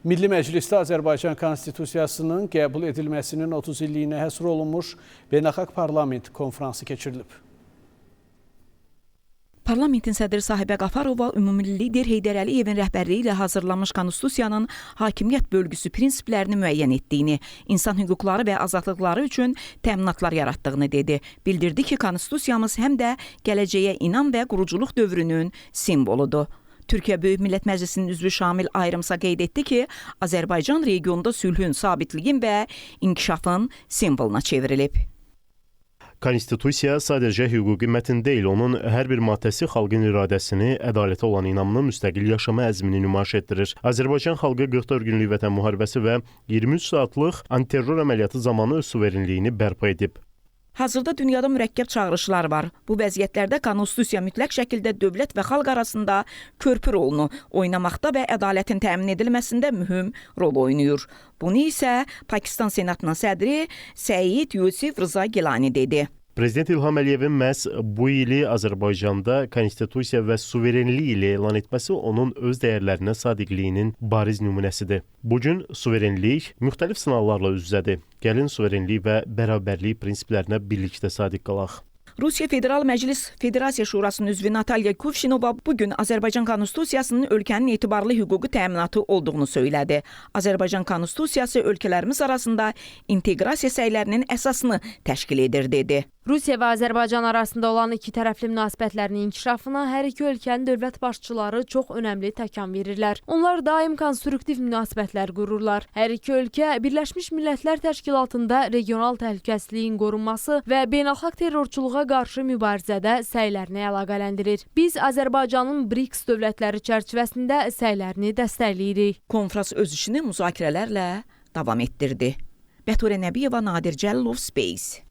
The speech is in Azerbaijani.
Milli Məclisdə Azərbaycan Konstitusiyasının qəbul edilməsinin 30 illiyinə həsr olunmuş Beynəlxalq Parlament konfransı keçirilib. Parlamentin sədri Sahibə Qafarova ümumi lider Heydər Əliyevin rəhbərliyi ilə hazırlanmış konstitusiyanın hakimiyyət bölgüsü prinsiplərini müəyyən etdiyini, insan hüquqları və azadlıqları üçün təminatlar yaratdığını dedi. Bildirdi ki, konstitusiyamız həm də gələcəyə inam və quruculuq dövrünün simvoludur. Türkiyə Böyük Millət Məclisinin üzvü Şamil Ayrımsa qeyd etdi ki, Azərbaycan regionda sülhün, sabitliyin və inkişafın simvoluna çevrilib. Konstitusiya sadəcə hüquqi mətin deyil, onun hər bir maddəsi xalqın iradəsini, ədalətə olan inamını, müstəqil yaşama əzmini nümayiş etdirir. Azərbaycan xalqı 44 günlük vətən müharibəsi və 23 saatlıq antiterror əməliyyatı zamanı öz suverenliyini bərpa edib. Hazırda dünyada mürəkkəb çağırışlar var. Bu vəziyyətlərdə konstitusiya mütləq şəkildə dövlət və xalq arasında körpü rolunu oynamaqda və ədalətin təmin edilməsində mühüm rol oynayır. Bunu isə Pakistan Senatının sədri Səid Yusif Rıza Gilani dedi. Prezident İlham Əliyevin məhz bu ili Azərbaycanda konstitusiya və suverenlik ilə elan etməsi onun öz dəyərlərinə sadiqliyinin bariz nümunəsidir. Bugün suverenlik müxtəlif sınaqlarla üz-üzədir. Gəlin suverenlik və bərabərlik prinsiplərinə birlikdə sadiq qalaq. Rusiya Federal Məclis Federasiya Şurasının üzvü Natalya Kuvşinova bugün Azərbaycan Konstitusiyasının ölkənin etibarlı hüquqi təminatı olduğunu söylədi. Azərbaycan Konstitusiyası ölkələrimiz arasında inteqrasiya səylərinin əsasını təşkil edir, dedi. Rusiya və Azərbaycan arasında olan iki tərəfli münasibətlərin inkişafına hər iki ölkənin dövlət başçıları çox önəmli təkan verirlər. Onlar daim konstruktiv münasibətlər qururlar. Hər iki ölkə Birləşmiş Millətlər Təşkilatında regional təhlükəsizliyin qorunması və beynəlxalq terrorçuluğa qarşı mübarizədə səylərini əlaqələndirir. Biz Azərbaycanın BRICS dövlətləri çərçivəsində səylərini dəstəkləyirik. Konfrans öz işini müzakirələrlə davam etdirdi. Bəturə Nəbiyeva, Nadir Cəllov, Space.